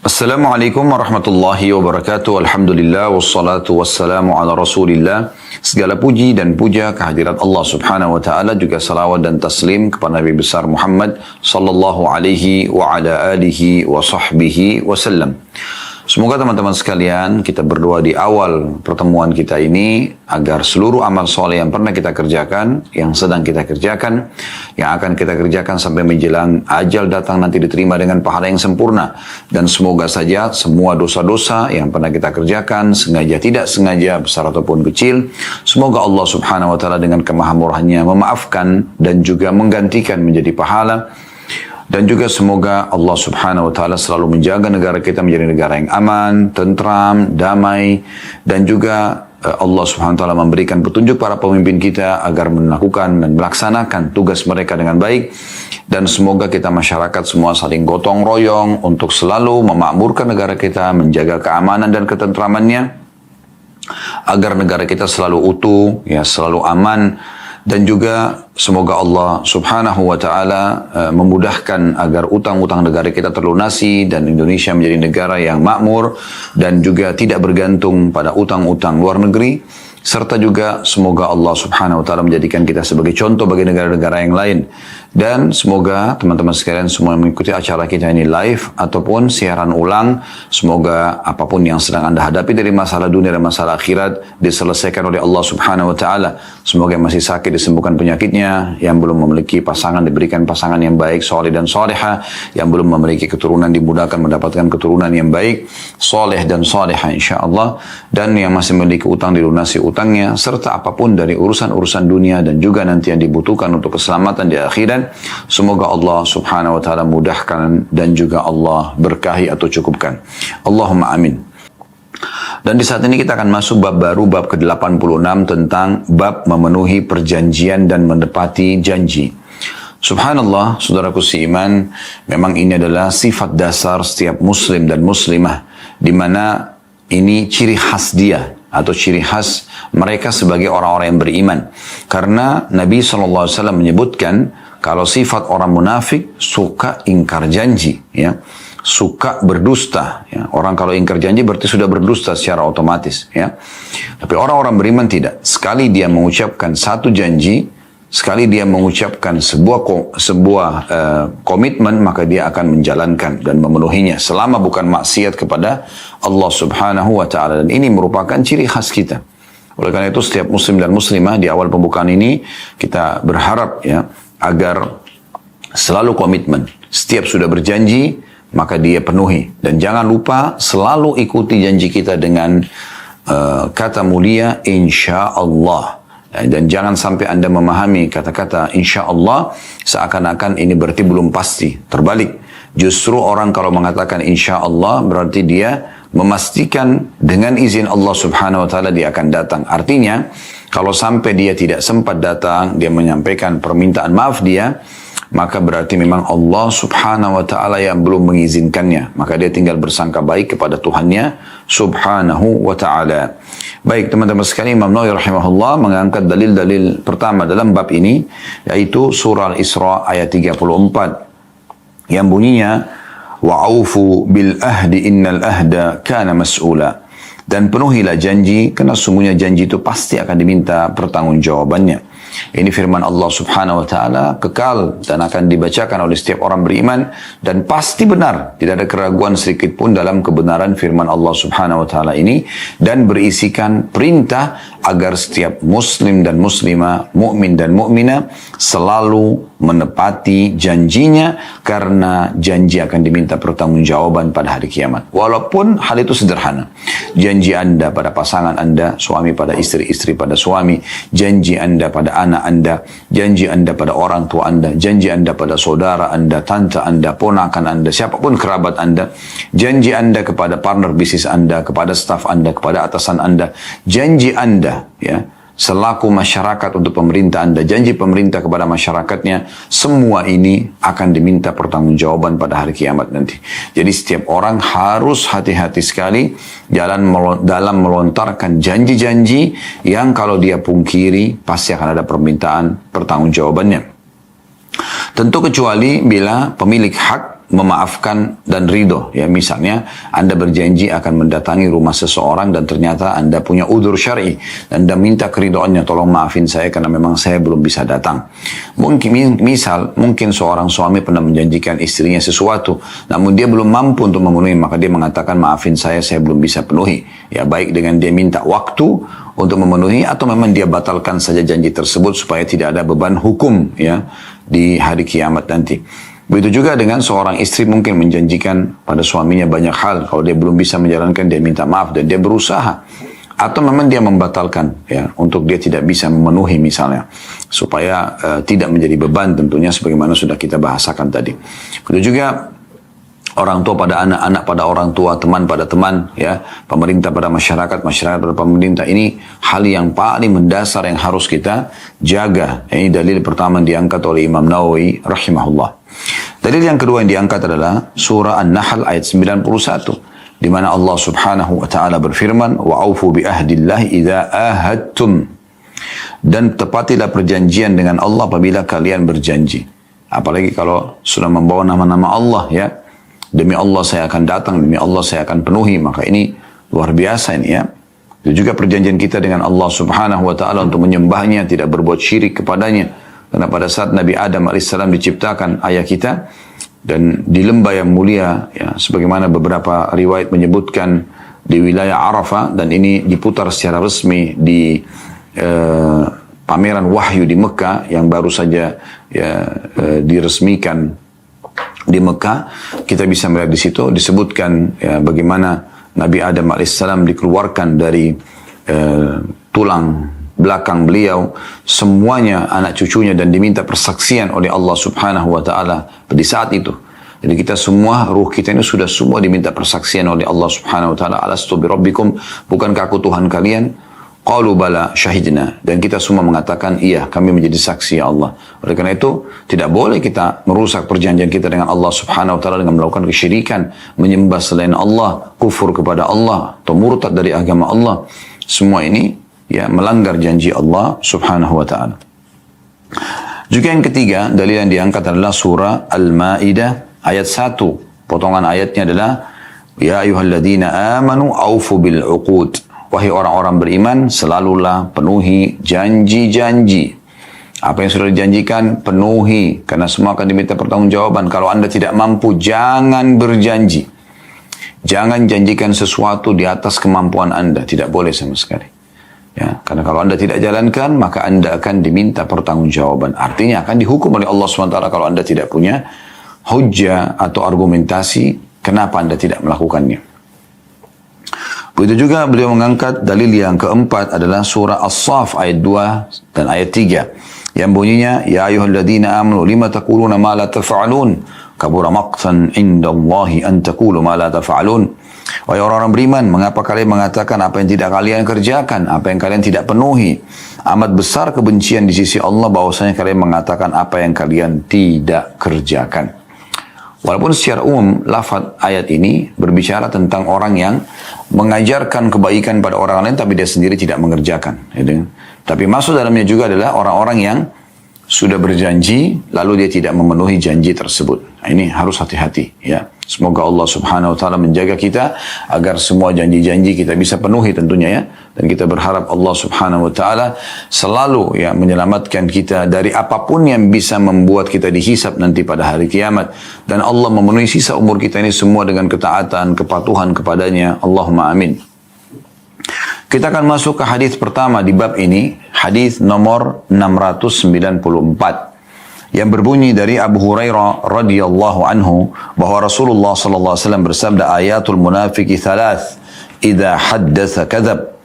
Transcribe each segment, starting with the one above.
Assalamualaikum warahmatullahi wabarakatuh. Alhamdulillah wassalatu wassalamu ala Rasulillah. Segala puji dan puja kehadirat Allah Subhanahu wa taala, juga salawat dan taslim kepada Nabi besar Muhammad sallallahu alaihi wa ala alihi wa sahbihi wasallam. Semoga teman-teman sekalian, kita berdoa di awal pertemuan kita ini agar seluruh amal soleh yang pernah kita kerjakan, yang sedang kita kerjakan, yang akan kita kerjakan sampai menjelang ajal datang nanti diterima dengan pahala yang sempurna. Dan semoga saja semua dosa-dosa yang pernah kita kerjakan, sengaja tidak sengaja, besar ataupun kecil, semoga Allah Subhanahu wa taala dengan kemahamurahannya memaafkan dan juga menggantikan menjadi pahala. Dan juga semoga Allah Subhanahu wa taala selalu menjaga negara kita menjadi negara yang aman, tentram, damai, dan juga Allah Subhanahu wa taala memberikan petunjuk para pemimpin kita agar melakukan dan melaksanakan tugas mereka dengan baik. Dan semoga kita masyarakat semua saling gotong royong untuk selalu memakmurkan negara kita, menjaga keamanan dan ketentramannya agar negara kita selalu utuh, ya, selalu aman. Dan juga semoga Allah Subhanahu wa taala memudahkan agar utang-utang negara kita terlunasi dan Indonesia menjadi negara yang makmur dan juga tidak bergantung pada utang-utang luar negeri. Serta juga semoga Allah Subhanahu wa taala menjadikan kita sebagai contoh bagi negara-negara yang lain. Dan semoga teman-teman sekalian semua mengikuti acara kita ini live ataupun siaran ulang. Semoga apapun yang sedang Anda hadapi dari masalah dunia dan masalah akhirat diselesaikan oleh Allah Subhanahu wa taala. Semoga yang masih sakit disembuhkan penyakitnya, yang belum memiliki pasangan diberikan pasangan yang baik, soleh dan soleha, yang belum memiliki keturunan dimudahkan mendapatkan keturunan yang baik, soleh dan soleha insyaallah, dan yang masih memiliki utang dilunasi utangnya, serta apapun dari urusan-urusan dunia dan juga nanti yang dibutuhkan untuk keselamatan di akhirat. Semoga Allah Subhanahu wa taala mudahkan dan juga Allah berkahi atau cukupkan. Allahumma amin. Dan di saat ini kita akan masuk bab baru, bab ke-86 tentang bab memenuhi perjanjian dan menepati janji. Subhanallah, saudaraku seiman, memang ini adalah sifat dasar setiap muslim dan muslimah, di mana ini ciri khas dia atau ciri khas mereka sebagai orang-orang yang beriman. Karena Nabi SAW menyebutkan kalau sifat orang munafik suka ingkar janji, ya, suka berdusta. Ya. Orang kalau ingkar janji berarti sudah berdusta secara otomatis. Ya. Tapi orang-orang beriman tidak. Sekali dia mengucapkan satu janji, sekali dia mengucapkan sebuah komitmen, maka dia akan menjalankan dan memenuhinya selama bukan maksiat kepada Allah Subhanahu wa taala. Dan ini merupakan ciri khas kita. Oleh karena itu setiap muslim dan muslimah di awal pembukaan ini kita berharap, ya, agar selalu komitmen. Setiap sudah berjanji, maka dia penuhi. Dan jangan lupa selalu ikuti janji kita dengan kata mulia insya Allah. Dan jangan sampai Anda memahami kata-kata insya Allah seakan-akan ini berarti belum pasti. Terbalik. Justru orang kalau mengatakan insya Allah berarti dia memastikan dengan izin Allah Subhanahu wa taala dia akan datang. Artinya kalau sampai dia tidak sempat datang, dia menyampaikan permintaan maaf dia, maka berarti memang Allah Subhanahu wa taala yang belum mengizinkannya. Maka dia tinggal bersangka baik kepada Tuhannya Subhanahu wa taala. Baik teman-teman sekalian, Imam Nawawi rahimahullah mengangkat dalil-dalil pertama dalam bab ini, yaitu surah Al-Isra ayat 34 yang bunyinya wa'aufu bil ahdi innal ahda kana mas'ula. Dan penuhilah janji, karena sungguhnya janji itu pasti akan diminta pertanggungjawabannya. Ini firman Allah Subhanahu wa taala, kekal dan akan dibacakan oleh setiap orang beriman dan pasti benar. Tidak ada keraguan sedikit pun dalam kebenaran firman Allah Subhanahu wa taala ini, dan berisikan perintah agar setiap muslim dan muslimah, mukmin dan mukminah selalu menepati janjinya, karena janji akan diminta pertanggungjawaban pada hari kiamat. Walaupun hal itu sederhana. Janji Anda pada pasangan Anda, suami pada istri, istri pada suami, janji Anda pada anak Anda, janji Anda pada orang tua Anda, janji Anda pada saudara Anda, tante Anda, ponakan Anda, siapapun kerabat Anda, janji Anda kepada partner bisnis Anda, kepada staf Anda, kepada atasan Anda, janji Anda, ya, selaku masyarakat untuk pemerintah Anda, janji pemerintah kepada masyarakatnya, semua ini akan diminta pertanggungjawaban pada hari kiamat nanti. Jadi setiap orang harus hati-hati sekali dalam melontarkan janji-janji yang kalau dia pungkiri pasti akan ada permintaan pertanggungjawabannya. Tentu kecuali bila pemilik hak memaafkan dan ridho. Ya, misalnya Anda berjanji akan mendatangi rumah seseorang dan ternyata Anda punya udzur syar'i dan Anda minta keridhoannya, tolong maafin saya karena memang saya belum bisa datang. Mungkin seorang suami pernah menjanjikan istrinya sesuatu, namun dia belum mampu untuk memenuhi, maka dia mengatakan maafin saya belum bisa penuhi. Ya, baik dengan dia minta waktu untuk memenuhi atau memang dia batalkan saja janji tersebut supaya tidak ada beban hukum ya di hari kiamat nanti. Begitu juga dengan seorang istri mungkin menjanjikan pada suaminya banyak hal. Kalau dia belum bisa menjalankan, dia minta maaf dan dia berusaha. Atau memang dia membatalkan ya untuk dia tidak bisa memenuhi misalnya. Supaya tidak menjadi beban tentunya sebagaimana sudah kita bahasakan tadi. Begitu juga orang tua pada anak, anak pada orang tua, teman pada teman, ya, pemerintah pada masyarakat, masyarakat pada pemerintah. Ini hal yang paling mendasar yang harus kita jaga. Ini dalil pertama yang diangkat oleh Imam Nawawi rahimahullah. Dalil yang kedua yang diangkat adalah surah An-Nahl ayat 91, di mana Allah Subhanahu wa taala berfirman, "Wa'aufu bi ahdillahi idza ahadtum." Dan tepatilah perjanjian dengan Allah apabila kalian berjanji. Apalagi kalau sudah membawa nama-nama Allah, ya. Demi Allah saya akan datang, demi Allah saya akan penuhi. Maka ini luar biasa ini ya. Itu juga perjanjian kita dengan Allah Subhanahu wa taala untuk menyembahnya, tidak berbuat syirik kepadanya. Karena pada saat Nabi Adam alaihissalam diciptakan ayah kita dan di lembah yang mulia ya, sebagaimana beberapa riwayat menyebutkan di wilayah Arafah, dan ini diputar secara resmi di pameran wahyu di Mekah yang baru saja ya, diresmikan di Mekah. Kita bisa melihat di situ disebutkan ya, bagaimana Nabi Adam alaihissalam dikeluarkan dari tulang belakang beliau, semuanya anak cucunya, dan diminta persaksian oleh Allah Subhanahu wa taala di saat itu. Jadi kita semua, ruh kita ini sudah semua diminta persaksian oleh Allah Subhanahu wa taala, alastu bi rabbikum, bukankah aku Tuhan kalian? Qalu bala syahidna, dan kita semua mengatakan iya, kami menjadi saksi ya Allah. Oleh karena itu tidak boleh kita merusak perjanjian kita dengan Allah Subhanahu wa taala dengan melakukan kesyirikan, menyembah selain Allah, kufur kepada Allah atau murtad dari agama Allah. Semua ini ya melanggar janji Allah Subhanahu wa taala. Juga yang ketiga, dalil yang diangkat adalah surah Al-Maidah ayat 1. Potongan ayatnya adalah ya ayyuhalladzina amanu aufu bil uqud. Wahai orang-orang beriman, selalulah penuhi janji-janji. Apa yang sudah dijanjikan, penuhi. Karena semua akan diminta pertanggungjawaban. Kalau Anda tidak mampu, jangan berjanji. Jangan janjikan sesuatu di atas kemampuan Anda. Tidak boleh sama sekali. Ya, karena kalau Anda tidak jalankan, maka Anda akan diminta pertanggungjawaban. Artinya akan dihukum oleh Allah SWT kalau Anda tidak punya hujjah atau argumentasi kenapa Anda tidak melakukannya. Begitu juga beliau mengangkat dalil yang keempat adalah surah As-Saff ayat 2 dan ayat 3 yang bunyinya ya ayyuhalladzina amanu lima taquluna ma la taf'alun kabura maqtan indallahi an taqulu ma la taf'alun. Wahai orang-orang beriman, mengapa kalian mengatakan apa yang tidak kalian kerjakan, apa yang kalian tidak penuhi? Amat besar kebencian di sisi Allah bahwasanya kalian mengatakan apa yang kalian tidak kerjakan. Walaupun secara umum lafaz ayat ini berbicara tentang orang yang mengajarkan kebaikan pada orang lain tapi dia sendiri tidak mengerjakan. Gitu. Tapi maksud dalamnya juga adalah orang-orang yang sudah berjanji lalu dia tidak memenuhi janji tersebut. Nah, ini harus hati-hati ya. Semoga Allah Subhanahu wa taala menjaga kita agar semua janji-janji kita bisa penuhi tentunya ya. Dan kita berharap Allah Subhanahu wa taala selalu ya menyelamatkan kita dari apapun yang bisa membuat kita dihisab nanti pada hari kiamat, dan Allah memenuhi sisa umur kita ini semua dengan ketaatan, kepatuhan kepadanya. Allahumma amin. Kita akan masuk ke hadis pertama di bab ini, hadis nomor 694. Yang berbunyi dari Abu Hurairah radhiyallahu anhu bahwa Rasulullah sallallahu alaihi wasallam bersabda, ayatul munafiqi thalath, idza haddatsa kadzab,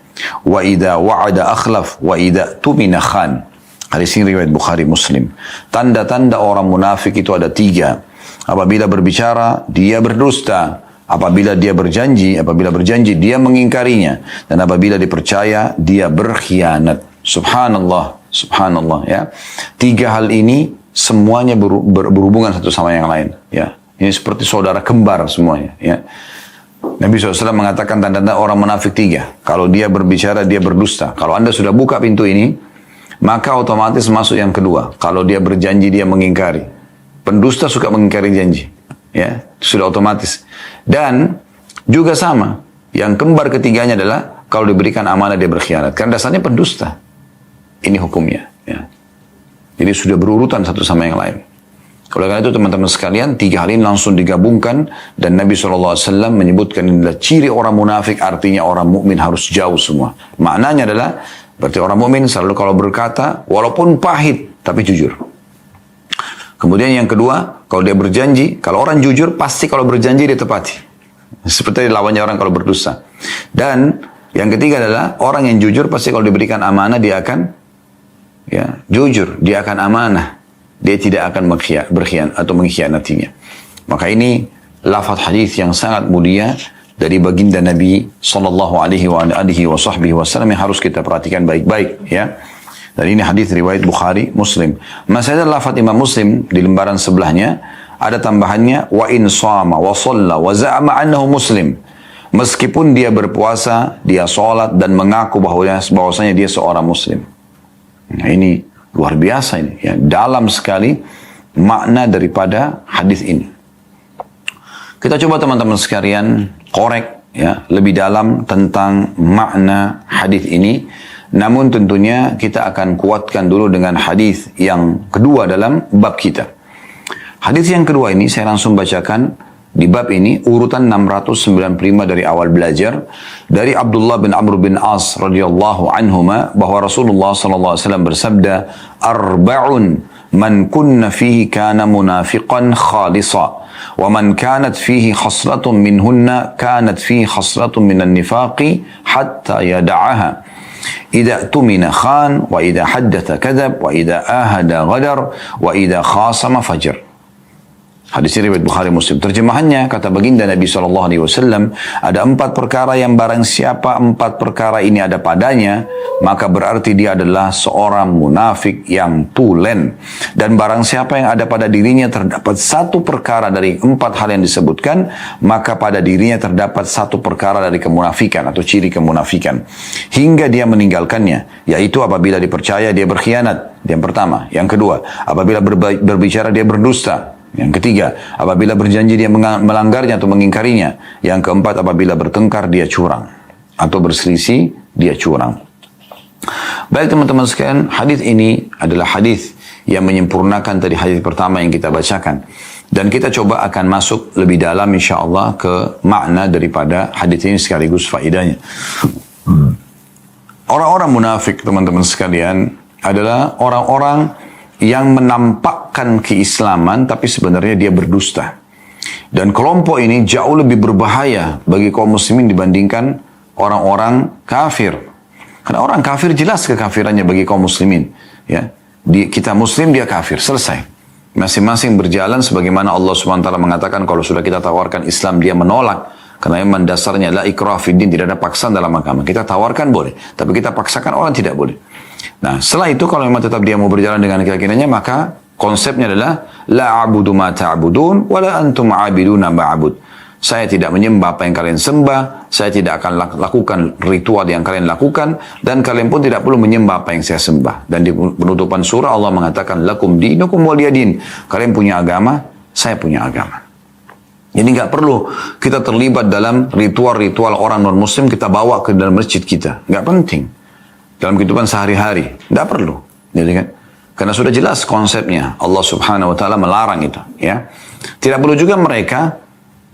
wa idza wa'ada akhlaf, wa idza tumina khan. Hadis ini riwayat Bukhari Muslim. Tanda-tanda orang munafik itu ada 3. Apabila berbicara, dia berdusta. Apabila berjanji dia mengingkarinya, dan apabila dipercaya dia berkhianat. Subhanallah, subhanallah ya. 3 hal ini semuanya berhubungan satu sama yang lain ya. Ini seperti saudara kembar semuanya ya. Nabi SAW mengatakan tanda-tanda orang munafik 3. Kalau dia berbicara dia berdusta. Kalau Anda sudah buka pintu ini, maka otomatis masuk yang kedua. Kalau dia berjanji dia mengingkari. Pendusta suka mengingkari janji Ya, sudah otomatis. Dan juga sama, yang kembar ketiganya adalah kalau diberikan amanah dia berkhianat. Karena dasarnya pendusta. Ini hukumnya. Ya. Jadi sudah berurutan satu sama yang lain. Oleh karena itu teman-teman sekalian, 3 hal ini langsung digabungkan dan Nabi SAW menyebutkan inilah ciri orang munafik, artinya orang mukmin harus jauh semua. Maknanya adalah, berarti orang mukmin selalu kalau berkata, walaupun pahit, tapi jujur. Kemudian yang kedua, kalau dia berjanji, kalau orang jujur, pasti kalau berjanji dia tepati. Seperti lawannya orang kalau berdusta. Dan yang ketiga adalah, orang yang jujur pasti kalau diberikan amanah, dia akan jujur, dia akan amanah. Dia tidak akan berkhianat atau mengkhianatinya. Maka ini lafaz hadis yang sangat mulia dari baginda Nabi sallallahu alaihi wasallam yang harus kita perhatikan baik-baik, ya. Dan ini hadis riwayat Bukhari, Muslim. Masalah lafaz Imam Muslim di lembaran sebelahnya ada tambahannya wa in shama wa shalla wa za'ama annahu muslim. Meskipun dia berpuasa, dia sholat dan mengaku bahwasanya dia seorang muslim. Nah, ini luar biasa ini, ya, dalam sekali makna daripada hadis ini. Kita coba teman-teman sekalian korek ya lebih dalam tentang makna hadis ini. Namun tentunya kita akan kuatkan dulu dengan hadis yang kedua dalam bab kita. Hadis yang kedua ini saya langsung bacakan di bab ini urutan 695 dari awal belajar dari Abdullah bin Amr bin As radhiyallahu anhuma bahwa Rasulullah sallallahu alaihi wasallam bersabda arba'un man kunna fihi kana munafiqan khalisa wa man kanat fihi khaslatun minhunna kanat fihi khaslatun minan nifaqi hatta yada'aha idza tumina khan wa idza haddatha kadhab wa idza ahada ghadar wa idza khasama fajr. Hadis riwayat Bukhari Muslim. Terjemahannya, kata baginda Nabi SAW, ada 4 perkara yang barang siapa 4 perkara ini ada padanya, maka berarti dia adalah seorang munafik yang tulen. Dan barang siapa yang ada pada dirinya terdapat 1 perkara dari 4 hal yang disebutkan, maka pada dirinya terdapat 1 perkara dari kemunafikan atau ciri kemunafikan. Hingga dia meninggalkannya, yaitu apabila dipercaya dia berkhianat. Yang pertama. Yang kedua, apabila berbicara dia berdusta. Yang ketiga, apabila berjanji dia melanggarnya atau mengingkarinya. Yang keempat, apabila bertengkar dia curang. Atau berselisih dia curang. Baik teman-teman sekalian, hadis ini adalah hadis yang menyempurnakan tadi hadis pertama yang kita bacakan. Dan kita coba akan masuk lebih dalam insyaAllah ke makna daripada hadis ini sekaligus faedahnya. Orang-orang munafik teman-teman sekalian adalah orang-orang yang menampakkan keislaman tapi sebenarnya dia berdusta. Dan kelompok ini jauh lebih berbahaya bagi kaum muslimin dibandingkan orang-orang kafir. Karena orang kafir jelas kekafirannya bagi kaum muslimin. Ya, kita muslim dia kafir, selesai. Masing-masing berjalan sebagaimana Allah SWT mengatakan kalau sudah kita tawarkan Islam dia menolak. Karena memang dasarnya la ikrah fiddin, tidak ada paksaan dalam agama. Kita tawarkan boleh, tapi kita paksakan orang tidak boleh. Nah, setelah itu kalau memang tetap dia mau berjalan dengan keyakinannya, maka konsepnya adalah la a'budu ma ta'budun wa la antum 'abiduna ma a'bud. Saya tidak menyembah apa yang kalian sembah, saya tidak akan lakukan ritual yang kalian lakukan, dan kalian pun tidak perlu menyembah apa yang saya sembah. Dan di penutupan surah Allah mengatakan lakum dinukum waliyadin. Kalian punya agama, saya punya agama. Jadi nggak perlu kita terlibat dalam ritual-ritual orang non-muslim kita bawa ke dalam masjid kita. Nggak penting. Dalam kehidupan sehari-hari. Nggak perlu. Jadi kan? Karena sudah jelas konsepnya. Allah Subhanahu Wa Taala melarang itu. Ya. Tidak perlu juga mereka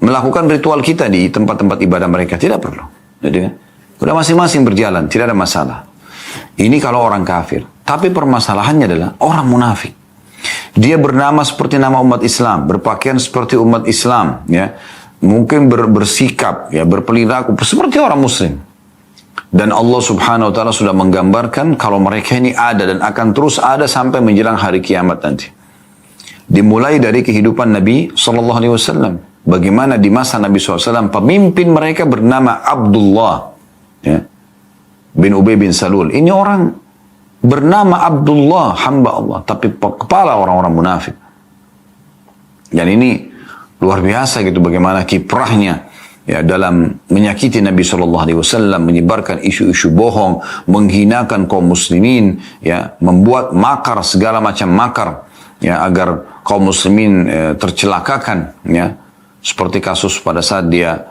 melakukan ritual kita di tempat-tempat ibadah mereka. Tidak perlu. Jadi kan? Sudah masing-masing berjalan. Tidak ada masalah. Ini kalau orang kafir. Tapi permasalahannya adalah orang munafik. Dia bernama seperti nama umat Islam, berpakaian seperti umat Islam, ya, mungkin bersikap, ya, berperilaku seperti orang Muslim. Dan Allah Subhanahu Wa Taala sudah menggambarkan kalau mereka ini ada dan akan terus ada sampai menjelang hari kiamat nanti. Dimulai dari kehidupan Nabi Sallallahu Alaihi Wasallam, bagaimana di masa Nabi SAW pemimpin mereka bernama Abdullah, ya, bin Ubay bin Salul. Ini orang bernama Abdullah, hamba Allah, tapi kepala orang-orang munafik. Dan ini luar biasa gitu bagaimana kiprahnya, ya, dalam menyakiti Nabi SAW, menyebarkan isu-isu bohong, menghinakan kaum muslimin, ya, membuat makar, segala macam makar, ya, agar kaum muslimin tercelakakan, ya, Seperti kasus pada saat dia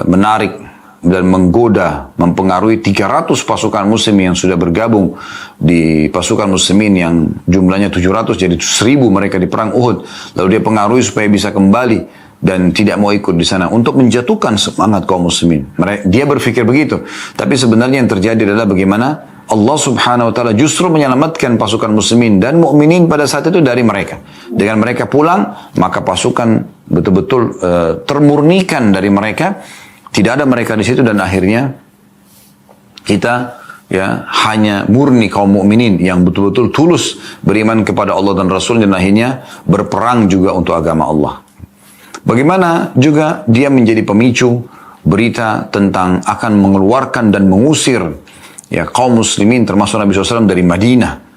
menarik dan menggoda, mempengaruhi 300 pasukan muslim yang sudah bergabung di pasukan muslimin yang jumlahnya 700 jadi 1000 mereka di perang Uhud. Lalu dia pengaruhi supaya bisa kembali dan tidak mau ikut di sana untuk menjatuhkan semangat kaum muslimin. Dia berpikir begitu. Tapi sebenarnya yang terjadi adalah bagaimana Allah subhanahu wa ta'ala justru menyelamatkan pasukan muslimin dan mukminin pada saat itu dari mereka. Dengan mereka pulang, maka pasukan betul-betul termurnikan dari mereka. Tidak ada mereka di situ dan akhirnya kita hanya murni kaum mukminin yang betul-betul tulus beriman kepada Allah dan Rasul dan akhirnya berperang juga untuk agama Allah. Bagaimana juga dia menjadi pemicu berita tentang akan mengeluarkan dan mengusir kaum muslimin termasuk Nabi SAW dari Madinah.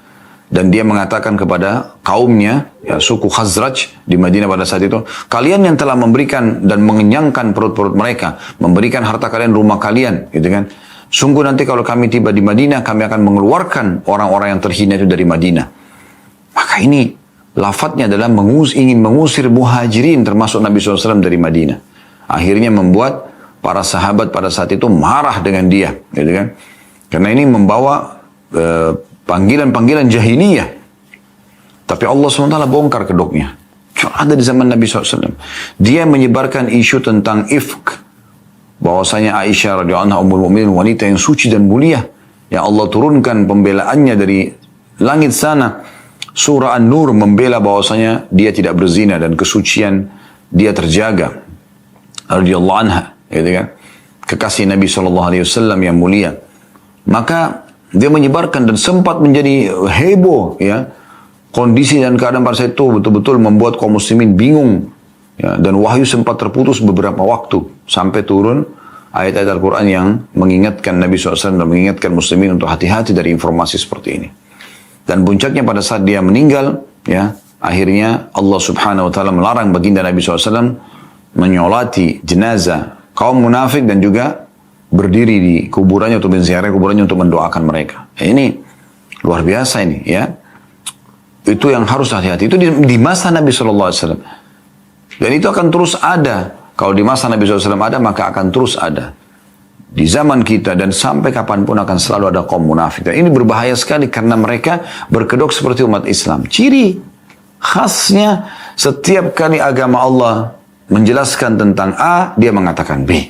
Dan dia mengatakan kepada kaumnya, suku Khazraj di Madinah pada saat itu, kalian yang telah memberikan dan mengenyangkan perut-perut mereka, memberikan harta kalian, rumah kalian, gitu kan. Sungguh nanti kalau kami tiba di Madinah, kami akan mengeluarkan orang-orang yang terhina itu dari Madinah. Maka ini lafadznya adalah ingin mengusir muhajirin termasuk Nabi SAW dari Madinah. Akhirnya membuat para sahabat pada saat itu marah dengan dia, gitu kan. Karena ini membawa panggilan-panggilan jahiliyah. Tapi Allah SWT bongkar kedoknya. Ada di zaman Nabi SAW. Dia menyebarkan isu tentang ifk. Bahwasanya Aisyah radhiyallahu anha ummul mukminin wanita yang suci dan mulia. Yang Allah turunkan pembelaannya dari langit sana. Surah An-Nur membela bahwasanya dia tidak berzina dan kesucian dia terjaga. Radhiyallahu anha. Gitu kan? Kekasih Nabi SAW yang mulia. Maka dia menyebarkan dan sempat menjadi heboh kondisi dan keadaan pada saat itu betul-betul membuat kaum muslimin bingung dan wahyu sempat terputus beberapa waktu sampai turun ayat-ayat Al-Quran yang mengingatkan Nabi SAW dan mengingatkan muslimin untuk hati-hati dari informasi seperti ini. Dan puncaknya pada saat dia meninggal akhirnya Allah Subhanahu Wa Taala melarang baginda Nabi SAW menyolati jenazah kaum munafik dan juga berdiri di kuburannya untuk menziarahi kuburannya untuk mendoakan mereka. Ini luar biasa ini Itu yang harus hati-hati. Itu di masa Nabi SAW. Dan itu akan terus ada. Kalau di masa Nabi SAW ada, maka akan terus ada. Di zaman kita dan sampai kapanpun akan selalu ada kaum munafik. Dan ini berbahaya sekali karena mereka berkedok seperti umat Islam. Ciri khasnya setiap kali agama Allah menjelaskan tentang A, dia mengatakan B.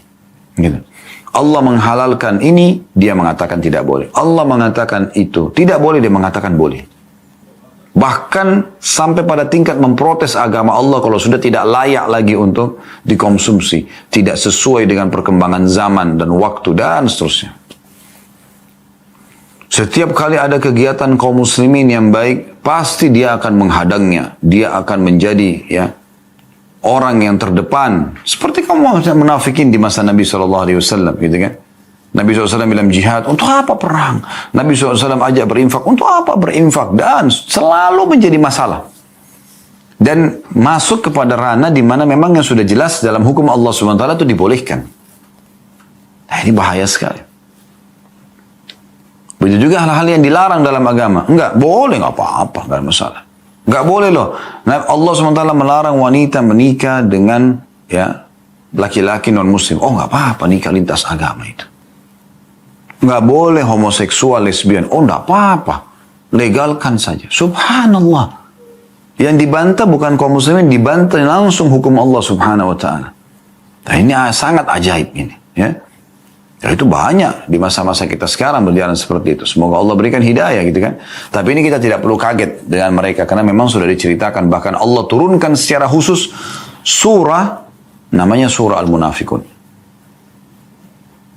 Gitu. Allah menghalalkan ini, dia mengatakan tidak boleh. Allah mengatakan itu, tidak boleh, dia mengatakan boleh. Bahkan sampai pada tingkat memprotes agama Allah kalau sudah tidak layak lagi untuk dikonsumsi. Tidak sesuai dengan perkembangan zaman dan waktu dan seterusnya. Setiap kali ada kegiatan kaum muslimin yang baik, pasti dia akan menghadangnya. Dia akan menjadi orang yang terdepan. Seperti kaum munafikin di masa Nabi SAW, gitu kan. Nabi SAW bilang jihad, untuk apa perang? Nabi SAW ajak berinfak, untuk apa berinfak? Dan selalu menjadi masalah. Dan masuk kepada ranah di mana memang yang sudah jelas dalam hukum Allah SWT itu dibolehkan. Nah, ini bahaya sekali. Begitu juga hal-hal yang dilarang dalam agama. Enggak, boleh, enggak apa-apa, enggak ada masalah. Enggak boleh loh. Nah, Allah SWT melarang wanita menikah dengan laki-laki non-muslim. Oh, enggak apa-apa nikah lintas agama itu. Enggak boleh homoseksual, lesbian. Oh, enggak apa-apa. Legalkan saja. Subhanallah. Yang dibantah bukan kaum muslimin, dibantah langsung hukum Allah Subhanahu wa taala. Nah, ini sangat ajaib ini, Ya, itu banyak di masa-masa kita sekarang berjalan seperti itu. Semoga Allah berikan hidayah gitu kan. Tapi ini kita tidak perlu kaget dengan mereka karena memang sudah diceritakan. Bahkan Allah turunkan secara khusus surah namanya surah Al-Munafikun.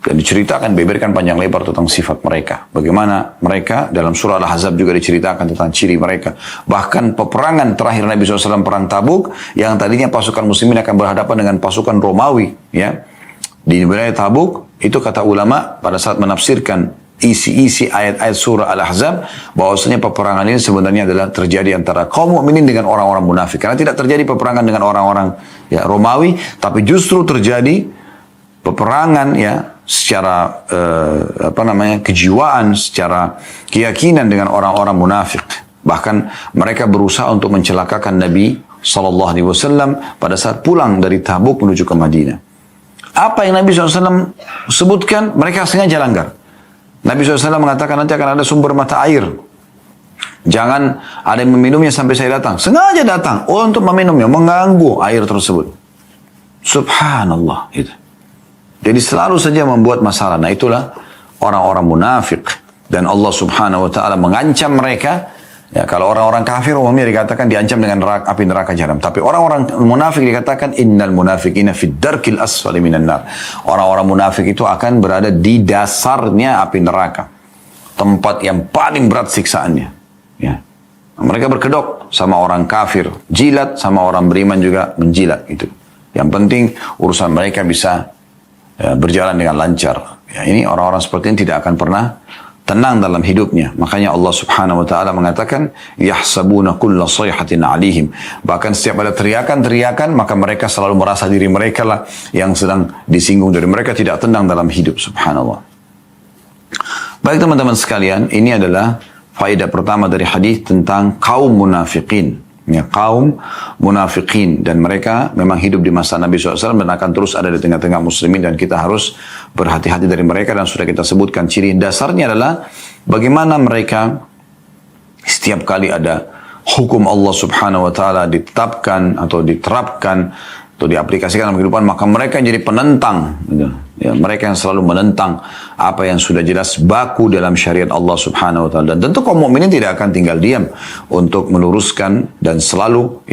Dan diceritakan, beberkan panjang lebar tentang sifat mereka. Bagaimana mereka dalam surah Al-Ahzab juga diceritakan tentang ciri mereka. Bahkan peperangan terakhir Nabi SAW perang Tabuk yang tadinya pasukan muslimin akan berhadapan dengan pasukan Romawi. Di wilayah Tabuk, itu kata ulama pada saat menafsirkan isi-isi ayat-ayat surah Al-Ahzab, bahwasanya peperangan ini sebenarnya adalah terjadi antara kaum mukminin dengan orang-orang munafik. Karena tidak terjadi peperangan dengan orang-orang Romawi, tapi justru terjadi peperangan secara kejiwaan, secara keyakinan dengan orang-orang munafik. Bahkan mereka berusaha untuk mencelakakan Nabi Sallallahu Alaihi Wasallam pada saat pulang dari Tabuk menuju ke Madinah. Apa yang Nabi SAW sebutkan, mereka sengaja langgar. Nabi SAW mengatakan nanti akan ada sumber mata air. Jangan ada yang meminumnya sampai saya datang. Sengaja datang untuk meminumnya, mengganggu air tersebut. Subhanallah. Gitu. Jadi selalu saja membuat masalah. Nah itulah orang-orang munafik. Dan Allah Subhanahu Wa Ta'ala mengancam mereka. Ya, kalau orang-orang kafir umumnya dikatakan diancam dengan api neraka jahanam. Tapi orang-orang munafik dikatakan innal munafiqina fid darkil asfali minan nar. Orang-orang munafik itu akan berada di dasarnya api neraka. Tempat yang paling berat siksaannya. Ya. Mereka berkedok sama orang kafir, jilat sama orang beriman juga menjilat itu. Yang penting urusan mereka bisa berjalan dengan lancar. Ya, ini orang-orang seperti ini tidak akan pernah tenang dalam hidupnya. Makanya Allah Subhanahu Wa Ta'ala mengatakan, yahsabuna kulla sayhatin alihim. Bahkan setiap ada teriakan-teriakan, maka mereka selalu merasa diri mereka lah yang sedang disinggung dari mereka, tidak tenang dalam hidup. Subhanallah. Baik teman-teman sekalian, ini adalah faedah pertama dari hadis tentang kaum munafikin. Ya, kaum munafikin, dan mereka memang hidup di masa Nabi SAW dan akan terus ada di tengah-tengah muslimin, dan kita harus berhati-hati dari mereka. Dan sudah kita sebutkan ciri dasarnya adalah bagaimana mereka setiap kali ada hukum Allah Subhanahu Wa Ta'ala ditetapkan atau diterapkan atau diaplikasikan dalam kehidupan, maka mereka jadi penentang. Ya, mereka yang selalu menentang apa yang sudah jelas baku dalam syariat Allah Subhanahu Wa Ta'ala. Dan tentu kaum mukminin tidak akan tinggal diam untuk meluruskan dan selalu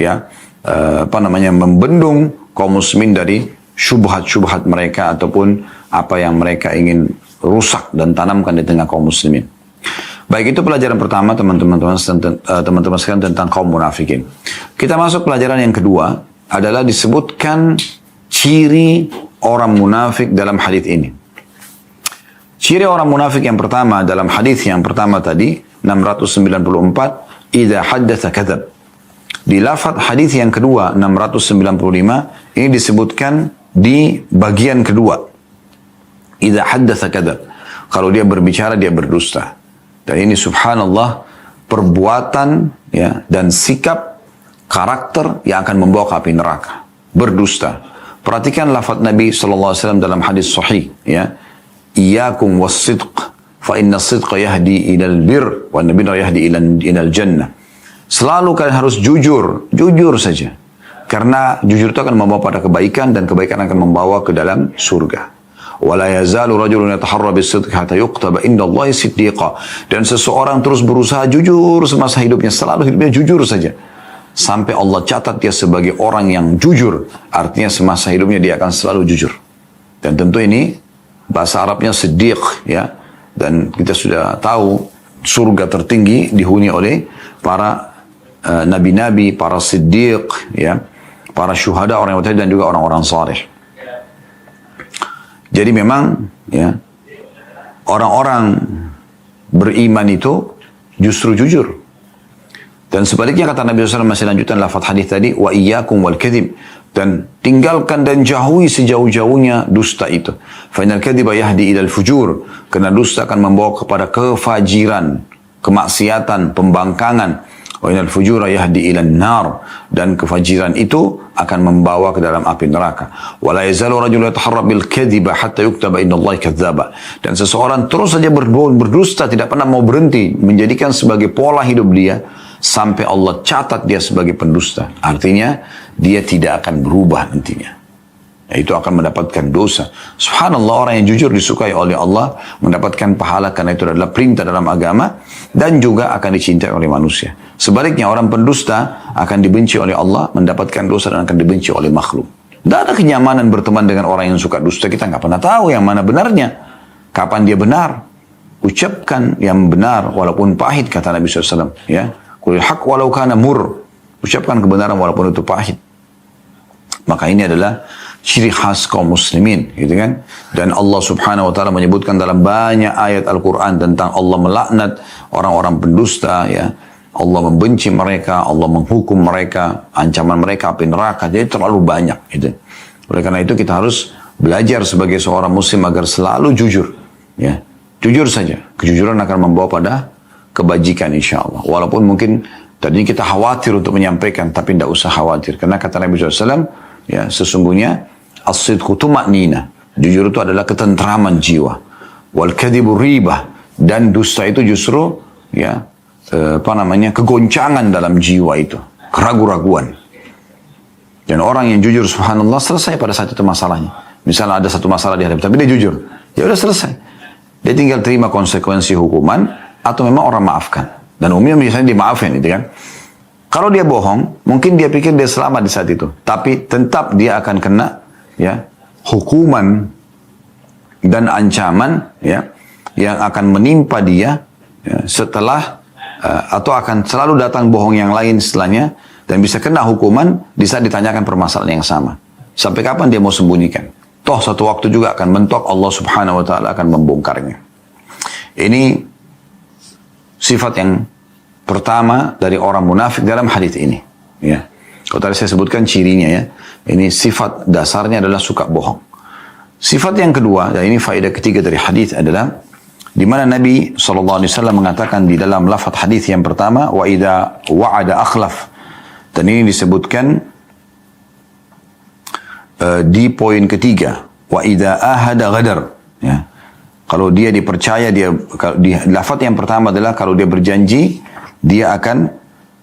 membendung kaum muslimin dari syubhat-syubhat mereka ataupun apa yang mereka ingin rusak dan tanamkan di tengah kaum muslimin. Baik, itu pelajaran pertama teman-teman sekalian tentang kaum munafikin. Kita masuk pelajaran yang kedua, adalah disebutkan ciri orang munafik dalam hadis ini. Ciri orang munafik yang pertama dalam hadis yang pertama tadi 694, idza haddatsa kadzab. Di lafaz hadis yang kedua 695 ini disebutkan di bagian kedua. Idza haddatsa kadzab. Kalau dia berbicara dia berdusta. Dan ini subhanallah perbuatan ya dan sikap karakter yang akan membawa ke api neraka. Berdusta. Perhatikan lafaz Nabi SAW dalam hadis sahih. Ya. Iyakum was-sidq. Fa inna sidqa yahdi ilal bir. Wa nabina yahdi ilal jannah. Selalu kalian harus jujur. Jujur saja. Karena jujur itu akan membawa pada kebaikan. Dan kebaikan akan membawa ke dalam surga. وَلَا يَزَالُ رَجُلٌ يَتَحَرَّ بِالصِّدْقِ حَتَّى يُكْتَبَ إِنَّ اللَّهِ صِدِّيقًا. Dan seseorang terus berusaha jujur semasa hidupnya. Selalu hidupnya jujur saja. Sampai Allah catat dia sebagai orang yang jujur. Artinya semasa hidupnya dia akan selalu jujur. Dan tentu ini bahasa Arabnya siddiq ya. Dan kita sudah tahu surga tertinggi dihuni oleh para nabi-nabi, para siddiq ya, para syuhada, orang yang dan juga orang-orang saleh. Jadi memang ya orang-orang beriman itu justru jujur. Dan sebaliknya kata Nabi SAW masih lanjutan lafaz hadis tadi, wa iyyakum wal kadhib, dan tinggalkan dan jauhi sejauh-jauhnya dusta itu. Fa innal kadhiba yahdi ilal fujur, karena dusta akan membawa kepada kefajiran, kemaksiatan, pembangkangan. Wa innal fujura yahdi ilan nar, dan kefajiran itu akan membawa ke dalam api neraka. Wa la yazalu rajulun yataharra bil kadhiba hatta yuktaba innallahi kadzdzaba. Dan seseorang terus saja berdusta, tidak pernah mau berhenti, menjadikan sebagai pola hidup dia sampai Allah catat dia sebagai pendusta. Artinya dia tidak akan berubah nantinya. Itu akan mendapatkan dosa. Subhanallah, orang yang jujur disukai oleh Allah, mendapatkan pahala karena itu adalah perintah dalam agama, dan juga akan dicintai oleh manusia. Sebaliknya orang pendusta akan dibenci oleh Allah, mendapatkan dosa dan akan dibenci oleh makhluk. Tidak ada kenyamanan berteman dengan orang yang suka dusta. Kita nggak pernah tahu yang mana benarnya, kapan dia benar. Ucapkan yang benar walaupun pahit, kata Nabi SAW. Ya, qulil haq walau kana mur. Ucapkan kebenaran walaupun itu pahit. Maka ini adalah ciri khas kaum muslimin, gitu kan? Dan Allah Subhanahu wa taala menyebutkan dalam banyak ayat Al-Qur'an tentang Allah melaknat orang-orang pendusta ya. Allah membenci mereka, Allah menghukum mereka, ancaman mereka api neraka. Jadi terlalu banyak gitu. Oleh karena itu kita harus belajar sebagai seorang muslim agar selalu jujur ya. Jujur saja. Kejujuran akan membawa pada kebajikan insyaallah. Walaupun mungkin Tadinya kita khawatir untuk menyampaikan, tapi tidak usah khawatir. Karena kata Nabi SAW, ya, sesungguhnya as-sidqu tuma'nina. Jujur itu adalah ketentraman jiwa. Wal kadhibu ribah. Dan dusta itu justru, ya, kegoncangan dalam jiwa itu. Keraguan-raguan. Dan orang yang jujur, subhanallah, selesai pada saat itu masalahnya. Misalnya ada satu masalah dihadapi, tapi dia jujur. Ya udah selesai. Dia tinggal terima konsekuensi hukuman, atau memang orang maafkan. Dan umumnya biasanya dimaafkan, gitu kan. Kalau dia bohong, mungkin dia pikir dia selamat di saat itu. Tapi tetap dia akan kena, ya, hukuman dan ancaman, ya, yang akan menimpa dia, ya, setelah, atau akan selalu datang bohong yang lain setelahnya, dan bisa kena hukuman di saat ditanyakan permasalahan yang sama. Sampai kapan dia mau sembunyikan? Toh satu waktu juga akan mentok, Allah Subhanahu wa Ta'ala akan membongkarnya. Ini sifat yang pertama dari orang munafik dalam hadis ini. Ya. Kalau tadi saya sebutkan cirinya, ya. Ini sifat dasarnya adalah suka bohong. Sifat yang kedua, dan ini faedah ketiga dari hadis adalah di mana Nabi SAW mengatakan di dalam lafaz hadis yang pertama, wa idza wa'ada akhlaf. Dan ini disebutkan di poin ketiga, wa idza ahada ghadar, ya. Kalau dia dipercaya, di lafaz yang pertama adalah kalau dia berjanji, dia akan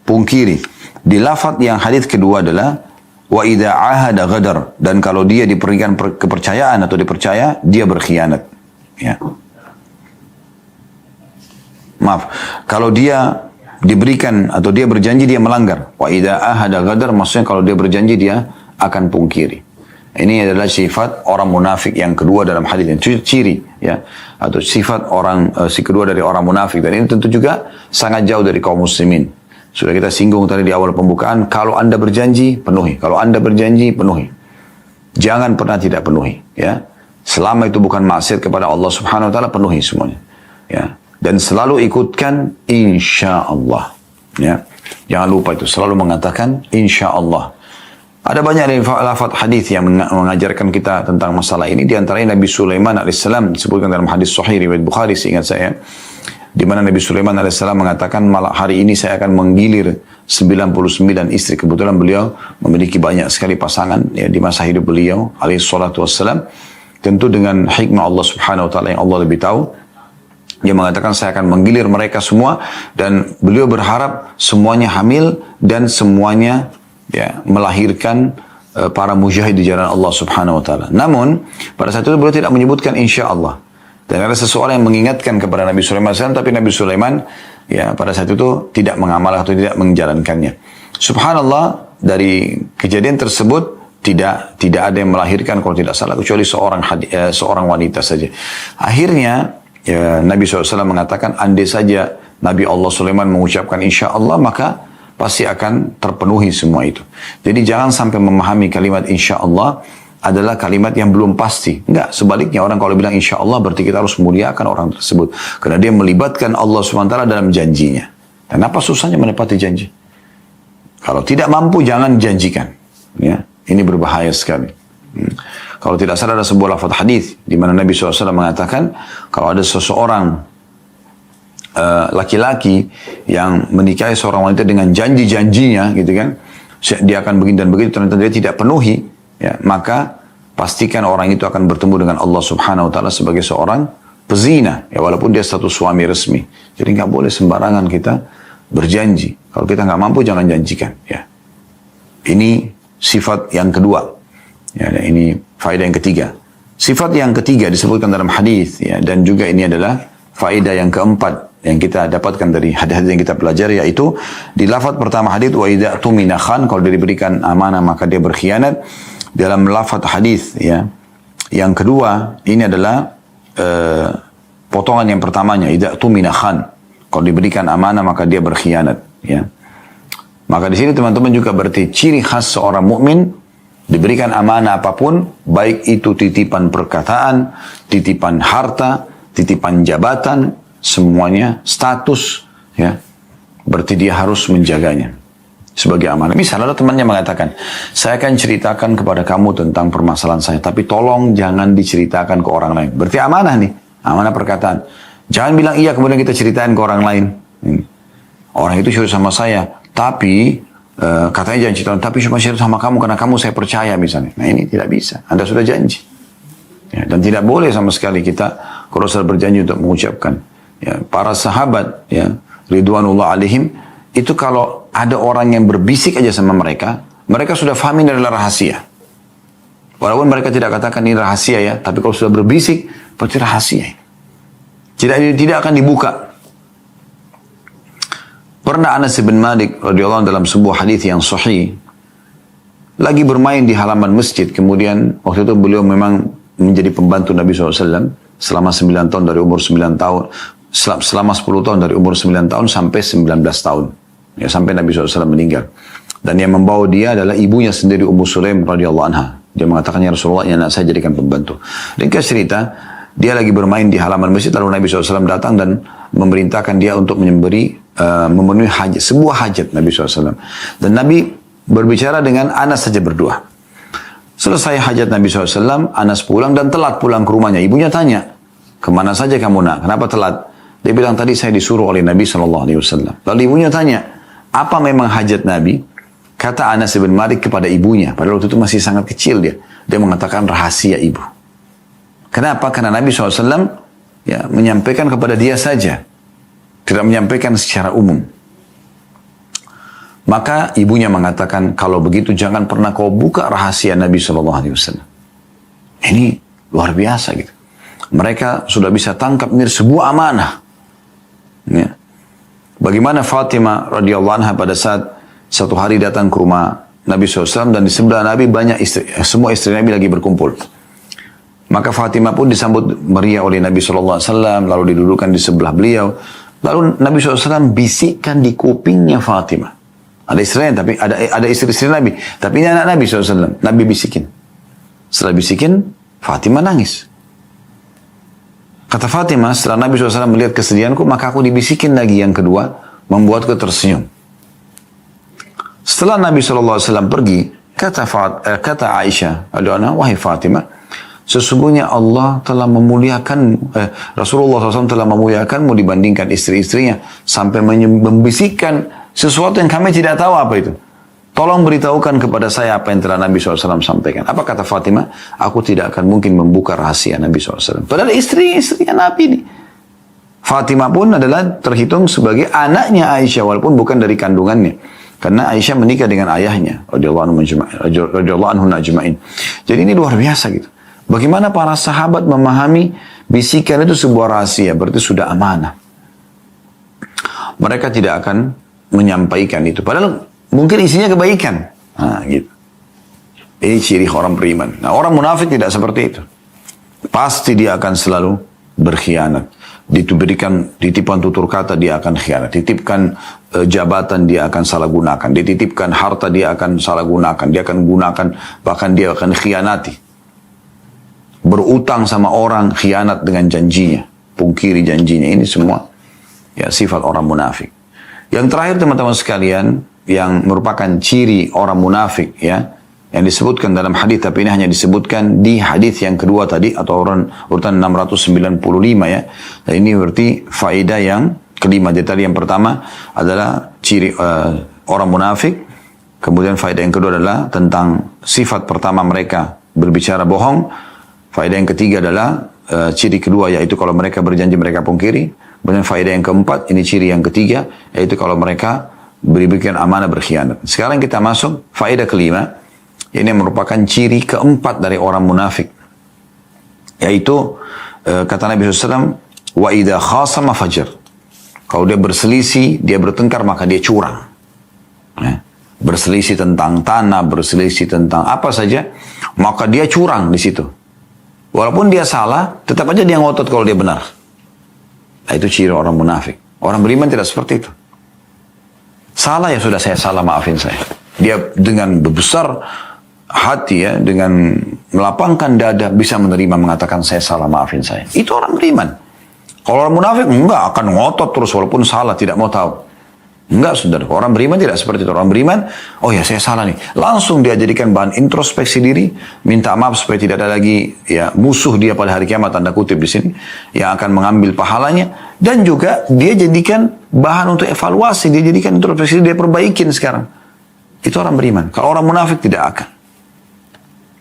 pungkiri. Di lafaz yang hadis kedua adalah wa idza ahada ghadar, dan kalau dia diberikan kepercayaan atau dipercaya, dia berkhianat, ya. Maaf, kalau dia diberikan atau dia berjanji, dia melanggar. Wa idza ahada ghadar, maksudnya kalau dia berjanji, dia akan pungkiri. Ini adalah sifat orang munafik yang kedua dalam hadis ini, ciri, ya, atau sifat orang si kedua dari orang munafik. Dan ini tentu juga sangat jauh dari kaum muslimin. Sudah kita singgung tadi di awal pembukaan, kalau Anda berjanji, penuhi. Kalau Anda berjanji, penuhi. Jangan pernah tidak penuhi, ya. Selama itu bukan maksiat kepada Allah Subhanahu wa Ta'ala, penuhi semuanya, ya. Dan selalu ikutkan insya Allah, ya. Jangan lupa itu, selalu mengatakan insya Allah. Ada banyak dari lafaz hadis yang mengajarkan kita tentang masalah ini. Di antaranya Nabi Sulaiman alaihissalam disebutkan dalam hadis Sahih riwayat Bukhari, seingat saya, di mana Nabi Sulaiman alaihissalam mengatakan, malah hari ini saya akan menggilir 99 istri. Kebetulan beliau memiliki banyak sekali pasangan, ya, di masa hidup beliau alaihissalatu wassalam. Tentu dengan hikmah Allah Subhanahu wa Ta'ala yang Allah lebih tahu. Dia mengatakan saya akan menggilir mereka semua, dan beliau berharap semuanya hamil dan semuanya, ya, melahirkan para mujahid di jalan Allah Subhanahu wa Ta'ala. Namun pada saat itu beliau tidak menyebutkan insya Allah. Dan ada seseorang yang mengingatkan kepada Nabi Sulaiman, tapi Nabi Sulaiman, ya, pada saat itu tidak mengamalkan atau tidak menjalankannya. Subhanallah, dari kejadian tersebut tidak ada yang melahirkan kalau tidak salah, kecuali seorang wanita saja. Akhirnya, ya, Nabi SAW mengatakan, andai saja Nabi Allah Sulaiman mengucapkan insya Allah, maka pasti akan terpenuhi semua itu. Jadi jangan sampai memahami kalimat insya Allah adalah kalimat yang belum pasti. Enggak, sebaliknya orang kalau bilang insya Allah berarti kita harus muliakan orang tersebut. Karena dia melibatkan Allah SWT dalam janjinya. Dan apa susahnya menepati janji? Kalau tidak mampu, jangan janjikan. Ya, ini berbahaya sekali. Kalau tidak salah ada sebuah lafaz hadis di mana Nabi SAW mengatakan, kalau ada seseorang laki-laki yang menikahi seorang wanita dengan janji-janjinya, gitu kan, dia akan begini dan begitu, ternyata dia tidak penuhi, ya, maka pastikan orang itu akan bertemu dengan Allah Subhanahu wa Ta'ala sebagai seorang pezina, ya, walaupun dia status suami resmi. Jadi nggak boleh sembarangan kita berjanji. Kalau kita nggak mampu, jangan janjikan, ya. Ini sifat yang kedua, ya, dan ini faedah yang ketiga. Sifat yang ketiga disebutkan dalam hadis, ya, dan juga ini adalah faedah yang keempat yang kita dapatkan dari hadis-hadis yang kita pelajari, yaitu di lafaz pertama hadis wa idza tumina khan, kalau dia diberikan amanah maka dia berkhianat. Dalam lafaz hadis, ya, yang kedua ini adalah potongan yang pertamanya, idza tumina khan, kalau diberikan amanah maka dia berkhianat, ya. Maka di sini teman-teman juga berarti ciri khas seorang mukmin, diberikan amanah apapun, baik itu titipan perkataan, titipan harta, titipan jabatan, semuanya status, ya, berarti dia harus menjaganya sebagai amanah. Misalnya ada temannya mengatakan, saya akan ceritakan kepada kamu tentang permasalahan saya, tapi tolong jangan diceritakan ke orang lain. Berarti amanah nih, amanah perkataan. Jangan bilang iya kemudian kita ceritain ke orang lain. Orang itu suruh sama saya, tapi katanya janji tahun, tapi cuma share sama kamu karena kamu saya percaya misalnya. Nah ini tidak bisa, Anda sudah janji. Ya, dan tidak boleh sama sekali kita kalau sudah berjanji untuk mengucapkan. Ya, para sahabat, ya, Ridwanullah alaihim, itu kalau ada orang yang berbisik aja sama mereka, mereka sudah paham ini adalah rahasia. Walaupun mereka tidak katakan ini rahasia ya, tapi kalau sudah berbisik, berarti rahasia. Tidak akan dibuka. Pernah Anas bin Malik radhiyallahu anhu dalam sebuah hadis yang sahih, lagi bermain di halaman masjid, kemudian waktu itu beliau memang menjadi pembantu Nabi SAW selama 9 tahun dari umur 9 tahun, selama 10 tahun dari umur 9 tahun sampai 19 tahun. Ya, sampai Nabi SAW meninggal. Dan yang membawa dia adalah ibunya sendiri Ummu Sulaim radhiyallahu anha. Dia mengatakan, ya Rasulullah, ya anak saya jadikan pembantu. Ringkas cerita, dia lagi bermain di halaman masjid, lalu Nabi SAW datang dan memerintahkan dia untuk memenuhi hajat, sebuah hajat Nabi SAW. Dan Nabi berbicara dengan Anas saja berdua. Selesai hajat Nabi SAW, Anas pulang dan telat pulang ke rumahnya. Ibunya tanya, kemana saja kamu nak? Kenapa telat? Dia bilang, tadi saya disuruh oleh Nabi SAW. Lalu ibunya tanya, apa memang hajat Nabi? Kata Anas bin Malik kepada ibunya, padahal waktu itu masih sangat kecil dia. Dia mengatakan rahasia ibu. Kenapa? Karena Nabi SAW ya, menyampaikan kepada dia saja. Tidak menyampaikan secara umum. Maka ibunya mengatakan, kalau begitu jangan pernah kau buka rahasia Nabi SAW. Ini luar biasa gitu. Mereka sudah bisa tangkap ini sebuah amanah. Ya. Bagaimana Fatimah radhiyallahu anha pada saat satu hari datang ke rumah Nabi SAW dan di sebelah Nabi banyak istri, semua istri Nabi lagi berkumpul. Maka Fatimah pun disambut meriah oleh Nabi SAW, lalu didudukan di sebelah beliau. Lalu Nabi SAW bisikkan di kupingnya Fatimah. Ada istrinya, tapi ada istri-istri Nabi. Tapi ini anak Nabi SAW. Nabi bisikin. Setelah bisikin, Fatimah nangis. Kata Fatimah, setelah Nabi SAW melihat kesedihanku, maka aku dibisikin lagi yang kedua, membuatku tersenyum. Setelah Nabi SAW pergi, kata Aisyah, wahai Fatimah, sesungguhnya Allah telah memuliakan, Rasulullah SAW telah memuliakanmu dibandingkan istri-istrinya, sampai membisikkan sesuatu yang kami tidak tahu apa itu. Tolong beritahukan kepada saya apa yang telah Nabi SAW sampaikan. Apa kata Fatimah? Aku tidak akan mungkin membuka rahasia Nabi SAW. Padahal istrinya Nabi ini. Fatimah pun adalah terhitung sebagai anaknya Aisyah, walaupun bukan dari kandungannya. Karena Aisyah menikah dengan ayahnya. Radhiyallahu anhu ajma'in. Jadi ini luar biasa gitu. Bagaimana para sahabat memahami bisikan itu sebuah rahasia. Berarti sudah amanah. Mereka tidak akan menyampaikan itu. Padahal mungkin isinya kebaikan. Nah, gitu. Ini ciri orang beriman. Nah, orang munafik tidak seperti itu. Pasti dia akan selalu berkhianat. Diberikan titipan tutur kata, dia akan khianat. Titipkan jabatan, dia akan salah gunakan. Dititipkan harta, dia akan salah gunakan. Dia akan gunakan, bahkan dia akan khianati. Berutang sama orang, khianat dengan janjinya. Pungkiri janjinya. Ini semua ya sifat orang munafik. Yang terakhir teman-teman sekalian, yang merupakan ciri orang munafik ya, yang disebutkan dalam hadis, tapi ini hanya disebutkan di hadis yang kedua tadi, atau urutan 695 ya. Dan ini berarti faedah yang kelima. Jadi tadi yang pertama adalah ciri orang munafik. Kemudian faedah yang kedua adalah tentang sifat pertama mereka berbicara bohong. Faedah yang ketiga adalah ciri kedua, yaitu kalau mereka berjanji mereka pungkiri. Kemudian faedah yang keempat, ini ciri yang ketiga, yaitu kalau mereka berikan amanah berkhianat. Sekarang kita masuk faedah kelima. Ini merupakan ciri keempat dari orang munafik. Yaitu, kata Nabi SAW, wa idha khasama fajar. Kalau dia berselisih, dia bertengkar, maka dia curang. Ya. Berselisih tentang tanah, berselisih tentang apa saja, maka dia curang di situ. Walaupun dia salah, tetap aja dia ngotot kalau dia benar. Nah, itu ciri orang munafik. Orang beriman tidak seperti itu. Salah ya sudah, saya salah, maafin saya. Dia dengan besar hati ya, dengan melapangkan dada bisa menerima, mengatakan saya salah, maafin saya. Itu orang beriman. Kalau orang munafik enggak, akan ngotot terus walaupun salah, tidak mau tahu. Enggak, saudara. Orang beriman tidak seperti itu. Orang beriman, oh ya saya salah nih. Langsung dia jadikan bahan introspeksi diri, minta maaf supaya tidak ada lagi ya musuh dia pada hari kiamat, tanda kutip di sini, yang akan mengambil pahalanya. Dan juga dia jadikan bahan untuk evaluasi, dia jadikan introspeksi, dia perbaikin sekarang. Itu orang beriman. Kalau orang munafik tidak akan.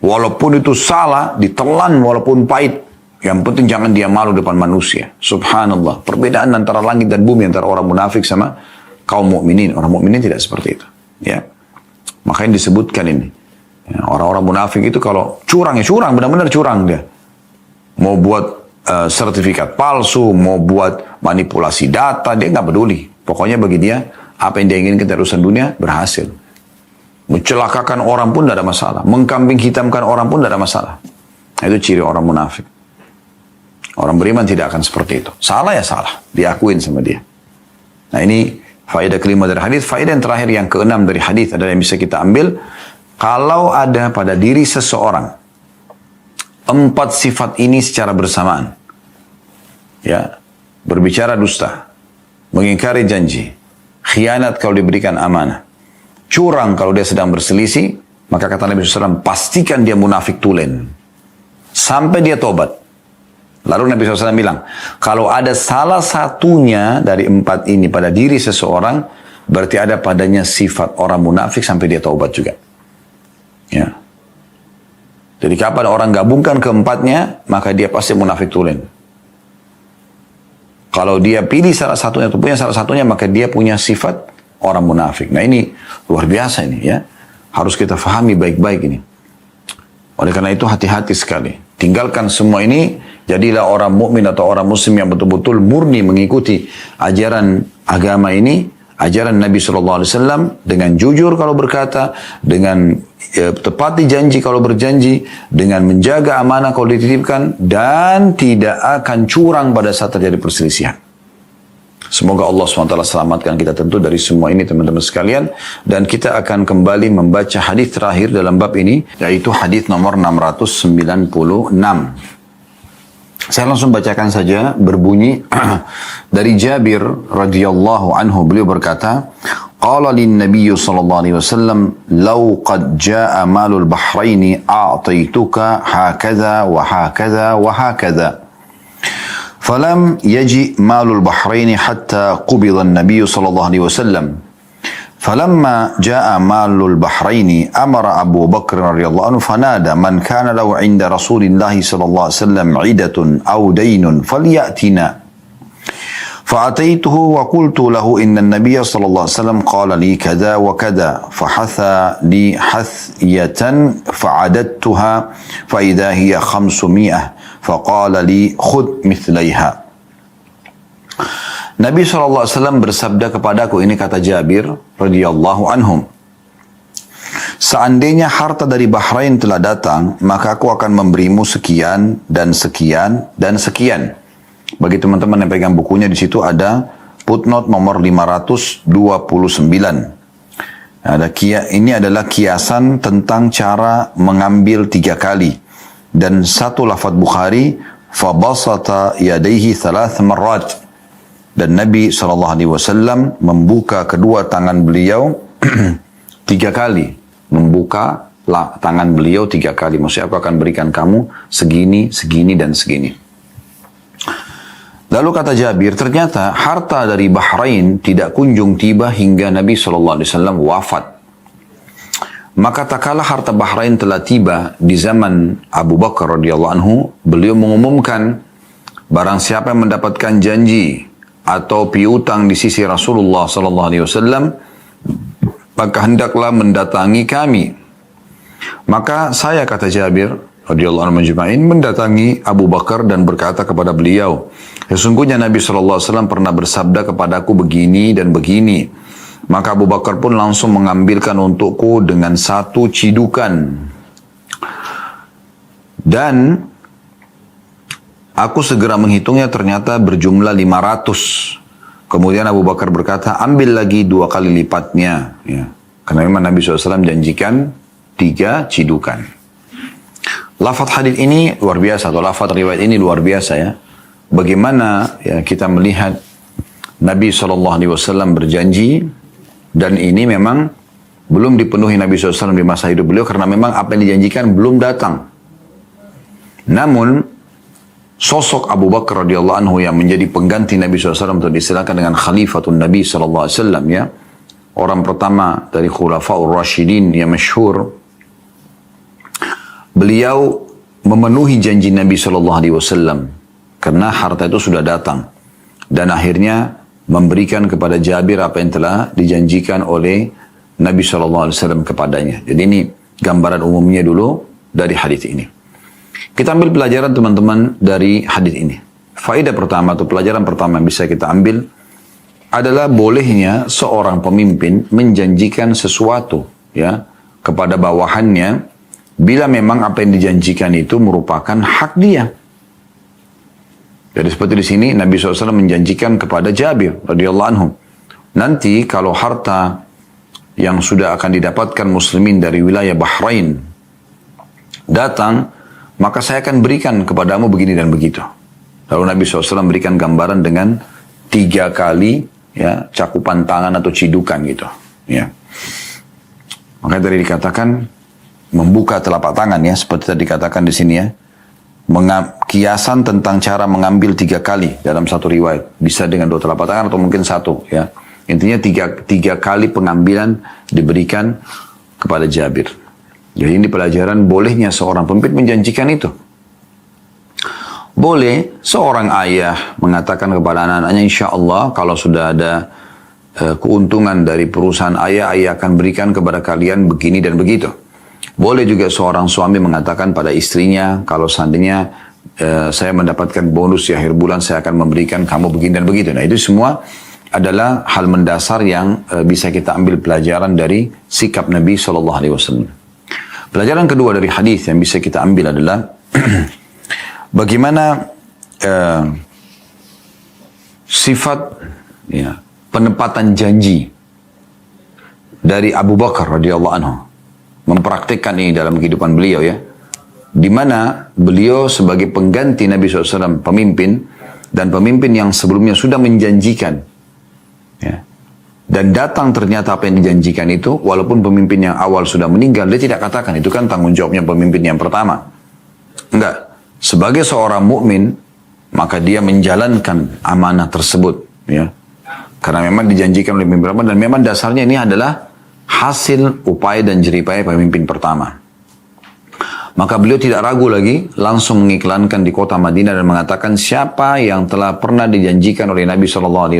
Walaupun itu salah, ditelan walaupun pahit. Yang penting jangan dia malu depan manusia. Subhanallah. Perbedaan antara langit dan bumi, antara orang munafik sama kaum mukminin. Orang mukminin tidak seperti itu. Ya. Makanya disebutkan ini. Ya, orang-orang munafik itu kalau curang, ya curang. Benar-benar curang dia. Mau buat sertifikat palsu, mau buat manipulasi data, dia nggak peduli. Pokoknya bagi dia, apa yang dia inginkan dari urusan dunia, berhasil. Mencelakakan orang pun tidak ada masalah. Mengkambing hitamkan orang pun tidak ada masalah. Itu ciri orang munafik. Orang beriman tidak akan seperti itu. Salah ya salah. Diakuin sama dia. Nah ini faedah kelima dari hadis. Faedah yang terakhir, yang keenam dari hadis adalah yang bisa kita ambil. Kalau ada pada diri seseorang 4 sifat ini secara bersamaan. Ya, berbicara dusta, mengingkari janji, khianat kalau diberikan amanah, curang kalau dia sedang berselisih, maka kata Nabi SAW, pastikan dia munafik tulen. Sampai dia tobat. Lalu Nabi SAW bilang, kalau ada salah satunya dari 4 ini pada diri seseorang, berarti ada padanya sifat orang munafik sampai dia taubat juga. Ya. Jadi kapan orang gabungkan keempatnya, maka dia pasti munafik tulen. Kalau dia pilih salah satunya atau punya salah satunya, maka dia punya sifat orang munafik. Nah ini luar biasa ini ya. Harus kita fahami baik-baik ini. Oleh karena itu hati-hati sekali. Tinggalkan semua ini, jadilah orang mukmin atau orang muslim yang betul-betul murni mengikuti ajaran agama ini, ajaran Nabi SAW, dengan jujur kalau berkata, dengan tepati janji kalau berjanji, dengan menjaga amanah kalau dititipkan, dan tidak akan curang pada saat terjadi perselisihan. Semoga Allah SWT selamatkan kita tentu dari semua ini teman-teman sekalian. Dan kita akan kembali membaca hadis terakhir dalam bab ini, yaitu hadis nomor 696. Saya langsung bacakan saja, berbunyi dari Jabir radhiyallahu anhu, beliau berkata, qala lin Nabiy sallallahu alaihi wasallam, law qad jaa malul bahraini a'taituka hakadha wa hakadha wa hakadha. فلم يجئ مال البحرين حتى قبض النبي صلى الله عليه وسلم فلما جاء مال البحرين أمر أبو بكر رضي الله عنه فنادى من كان له عند رسول الله صلى الله عليه وسلم عدة أو دين فليأتنا فأتيته وقلت له إن النبي صلى الله عليه وسلم قال لي كذا وكذا فحثى لي حثية فعددتها فإذا هي 500 فقال لي خذ مثليها. Nabi SAW bersabda kepadaku, ini kata Jabir radhiyallahu anhum, seandainya harta dari Bahrain telah datang, maka aku akan memberimu sekian dan sekian dan sekian. Bagi teman-teman yang pegang bukunya, di situ ada footnote nomor 529. Ini adalah kiasan tentang cara mengambil 3 kali. Dan satu lafaz Bukhari, fabasata yadaihi 3 marrat. Dan Nabi SAW membuka kedua tangan beliau 3 kali. Membuka tangan beliau 3 kali. Maksudnya aku akan berikan kamu segini, segini, dan segini. Lalu kata Jabir, ternyata harta dari Bahrain tidak kunjung tiba hingga Nabi SAW wafat. Maka tak kala harta Bahrain telah tiba di zaman Abu Bakar radhiyallahu anhu, beliau mengumumkan, barang siapa yang mendapatkan janji atau piutang di sisi Rasulullah SAW, maka hendaklah mendatangi kami. Maka saya, kata Jabir radhiyallahu anhu majma'in, mendatangi Abu Bakar dan berkata kepada beliau, sesungguhnya Nabi SAW pernah bersabda kepadaku begini dan begini. Maka Abu Bakar pun langsung mengambilkan untukku dengan 1 cidukan. Dan aku segera menghitungnya, ternyata berjumlah 500. Kemudian Abu Bakar berkata, ambil lagi 2 kali lipatnya. Ya. Karena memang Nabi SAW janjikan 3 cidukan. Lafaz hadis ini luar biasa, atau lafaz riwayat ini luar biasa ya. Bagaimana ya kita melihat Nabi SAW berjanji Dan ini memang belum dipenuhi Nabi SAW di masa hidup beliau karena memang apa yang dijanjikan belum datang. Namun sosok Abu Bakar radhiyallahu anhu yang menjadi pengganti Nabi SAW atau diistilahkan dengan Khalifatun Nabi SAW ya, orang pertama dari Khulafaur Rashidin yang masyhur, beliau memenuhi janji Nabi SAW karena harta itu sudah datang dan akhirnya memberikan kepada Jabir apa yang telah dijanjikan oleh Nabi SAW kepadanya. Jadi ini gambaran umumnya dulu dari hadis ini. Kita ambil pelajaran teman-teman dari hadis ini. Faedah pertama atau pelajaran pertama yang bisa kita ambil adalah bolehnya seorang pemimpin menjanjikan sesuatu ya kepada bawahannya bila memang apa yang dijanjikan itu merupakan hak dia. Jadi seperti di sini Nabi SAW menjanjikan kepada Jabir radhiyallahu anhu, nanti kalau harta yang sudah akan didapatkan muslimin dari wilayah Bahrain datang, maka saya akan berikan kepadamu begini dan begitu. Lalu Nabi SAW berikan gambaran dengan 3 kali ya cakupan tangan atau cidukan gitu. Ya. Makanya tadi dikatakan membuka telapak tangan ya, seperti tadi dikatakan di sini ya. Kiasan tentang cara mengambil 3 kali dalam satu riwayat. Bisa dengan 2 telapak tangan atau mungkin 1 ya. Intinya 3 kali pengambilan diberikan kepada Jabir. Jadi ini pelajaran bolehnya seorang pemimpin menjanjikan itu. Boleh seorang ayah mengatakan kepada anak-anaknya, insya Allah kalau sudah ada keuntungan dari perusahaan ayah akan berikan kepada kalian begini dan begitu. Boleh juga seorang suami mengatakan pada istrinya, kalau seandainya saya mendapatkan bonus di akhir bulan, saya akan memberikan kamu begini dan begitu. Nah itu semua adalah hal mendasar yang bisa kita ambil pelajaran dari sikap Nabi SAW. Pelajaran kedua dari hadis yang bisa kita ambil adalah bagaimana sifat ya, penepatan janji dari Abu Bakar radhiyallahu anhu. Mempraktikkan ini dalam kehidupan beliau ya, di mana beliau sebagai pengganti Nabi SAW, pemimpin dan pemimpin yang sebelumnya sudah menjanjikan ya, dan datang ternyata apa yang dijanjikan itu, walaupun pemimpin yang awal sudah meninggal, dia tidak katakan itu kan tanggung jawabnya pemimpin yang pertama. Enggak, sebagai seorang mukmin maka dia menjalankan amanah tersebut ya, karena memang dijanjikan oleh pemimpin pertama dan memang dasarnya ini adalah hasil upaya dan jeripaya pemimpin pertama. Maka beliau tidak ragu lagi, langsung mengiklankan di kota Madinah dan mengatakan siapa yang telah pernah dijanjikan oleh Nabi SAW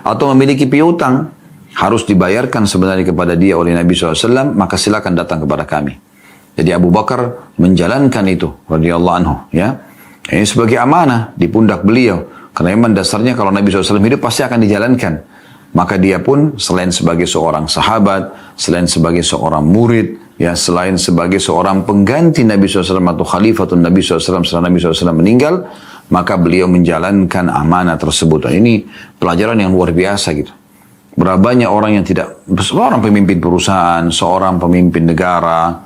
atau memiliki piutang harus dibayarkan sebenarnya kepada dia oleh Nabi SAW, maka silakan datang kepada kami. Jadi Abu Bakar menjalankan itu, radhiyallahu anhu. Ya, ini sebagai amanah di pundak beliau, karena memang dasarnya kalau Nabi SAW hidup pasti akan dijalankan. Maka dia pun selain sebagai seorang sahabat, selain sebagai seorang murid, ya selain sebagai seorang pengganti Nabi SAW atau khalifatun Nabi SAW setelah Nabi SAW meninggal, maka beliau menjalankan amanah tersebut. Dan ini pelajaran yang luar biasa gitu. Berapa banyak orang yang tidak, seorang pemimpin perusahaan, seorang pemimpin negara,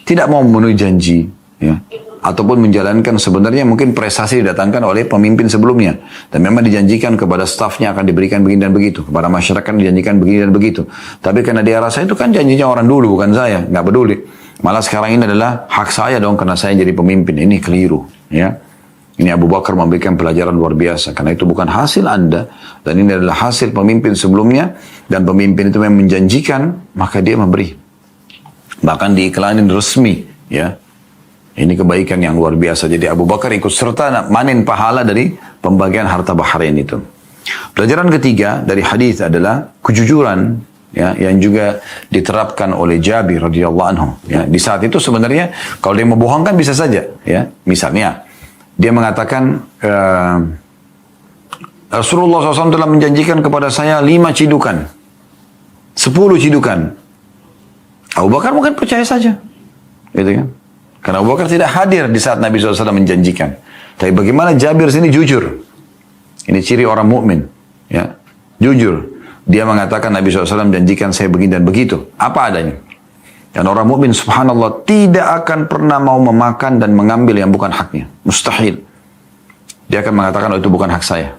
tidak mau memenuhi janji, ya, ataupun menjalankan sebenarnya mungkin prestasi didatangkan oleh pemimpin sebelumnya dan memang dijanjikan kepada stafnya akan diberikan begini dan begitu, kepada masyarakat dijanjikan begini dan begitu, tapi karena dia rasa itu kan janjinya orang dulu bukan saya, nggak peduli, malah sekarang ini adalah hak saya dong karena saya jadi pemimpin. Ini keliru ya. Ini Abu Bakar memberikan pelajaran luar biasa karena itu bukan hasil Anda dan ini adalah hasil pemimpin sebelumnya, dan pemimpin itu memang menjanjikan maka dia memberi, bahkan diiklanin resmi ya. Ini kebaikan yang luar biasa. Jadi Abu Bakar ikut serta manen pahala dari pembagian harta Bahrain itu. Pelajaran ketiga dari hadis adalah kejujuran ya, yang juga diterapkan oleh Jabir radhiyallahu anhu. Ya, di saat itu sebenarnya kalau dia mau bohong kan bisa saja. Ya, misalnya dia mengatakan Rasulullah SAW telah menjanjikan kepada saya 5 cidukan, 10 cidukan. Abu Bakar mungkin percaya saja, gitu kan? Karena Abu Bakar tidak hadir di saat Nabi SAW menjanjikan. Tapi bagaimana Jabir sini jujur. Ini ciri orang mukmin, ya, jujur. Dia mengatakan Nabi SAW menjanjikan saya begini dan begitu. Apa adanya. Dan orang mukmin subhanallah tidak akan pernah mau memakan dan mengambil yang bukan haknya. Mustahil. Dia akan mengatakan oh, itu bukan hak saya.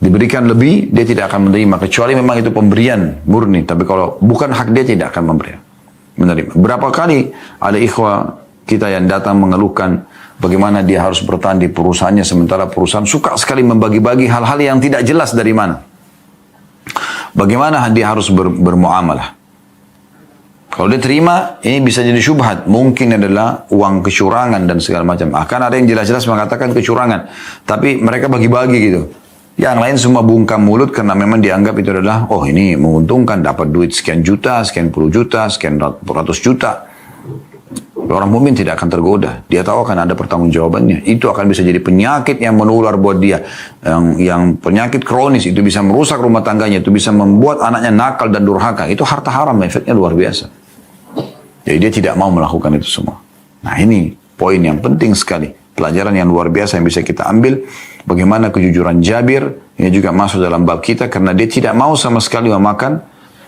diberikan lebih, dia tidak akan menerima. Kecuali memang itu pemberian murni. Tapi kalau bukan hak dia, tidak akan menerima. Berapa kali ada ikhwah kita yang datang mengeluhkan bagaimana dia harus bertahan di perusahaannya, sementara perusahaan suka sekali membagi-bagi hal-hal yang tidak jelas dari mana. Bagaimana dia harus bermuamalah. Kalau dia terima, ini bisa jadi syubhat. Mungkin adalah uang kecurangan dan segala macam. Akan ada yang jelas-jelas mengatakan kecurangan. Tapi mereka bagi-bagi gitu. Yang lain semua bungkam mulut karena memang dianggap itu adalah, oh ini menguntungkan, dapat duit sekian juta, sekian puluh juta, sekian ratus juta. Orang mukmin tidak akan tergoda. Dia tahu akan ada pertanggungjawabannya. Itu akan bisa jadi penyakit yang menular buat dia. Yang penyakit kronis, itu bisa merusak rumah tangganya. Itu bisa membuat anaknya nakal dan durhaka. Itu harta haram, efeknya luar biasa. Jadi dia tidak mau melakukan itu semua. Nah ini poin yang penting sekali. Pelajaran yang luar biasa yang bisa kita ambil. Bagaimana kejujuran Jabir. Ini juga masuk dalam bab kita. Karena dia tidak mau sama sekali memakan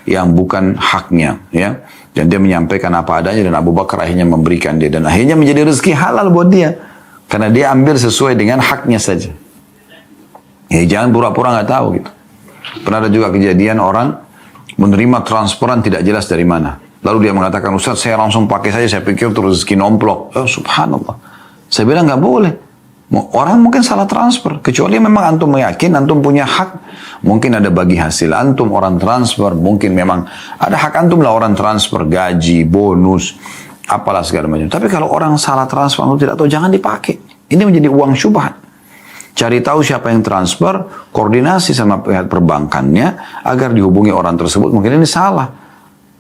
yang bukan haknya. Ya. Dan dia menyampaikan apa adanya. Dan Abu Bakar akhirnya memberikan dia. Dan akhirnya menjadi rezeki halal buat dia. Karena dia ambil sesuai dengan haknya saja. Ya, jangan pura-pura nggak tahu gitu. Pernah ada juga kejadian orang menerima transferan tidak jelas dari mana. Lalu dia mengatakan, Ustaz saya langsung pakai saja, saya pikir terus rezeki nomplok. Oh subhanallah. Saya bilang nggak boleh. Orang mungkin salah transfer. Kecuali memang antum meyakin, antum punya hak. Mungkin ada bagi hasil antum, orang transfer. Mungkin memang ada hak antum lah orang transfer. Gaji, bonus, apalah segala macam. Tapi kalau orang salah transfer, antum tidak tahu, jangan dipakai. Ini menjadi uang syubhat. Cari tahu siapa yang transfer, koordinasi sama pihak perbankannya, agar dihubungi orang tersebut. Mungkin ini salah.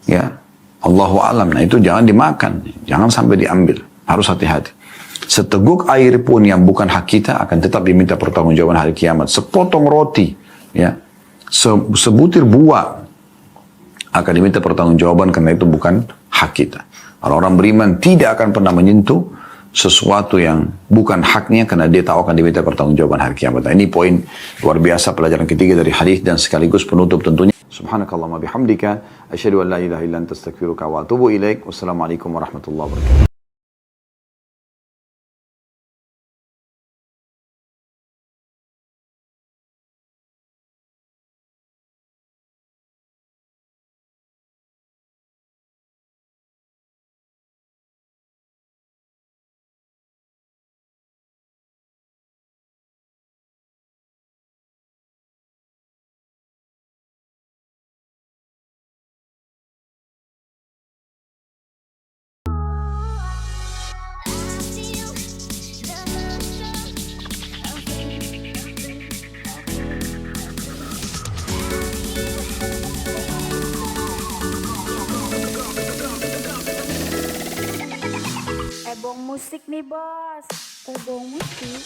Ya. Allahu alam. Nah itu jangan dimakan. Jangan sampai diambil. Harus hati-hati. Seteguk air pun yang bukan hak kita akan tetap diminta pertanggungjawaban hari kiamat. Sepotong roti, ya, sebutir buah akan diminta pertanggungjawaban karena itu bukan hak kita. Orang beriman tidak akan pernah menyentuh sesuatu yang bukan haknya karena dia tahu akan diminta pertanggungjawaban hari kiamat. Nah, ini poin luar biasa pelajaran ketiga dari hadis dan sekaligus penutup tentunya. Subhanakallahumma bihamdika asyhadu an la ilaha illa anta astaghfiruka wa atubu ilaik. Wassalamualaikum warahmatullahi wabarakatuh. Ebong musik nih bos. Ebong musik.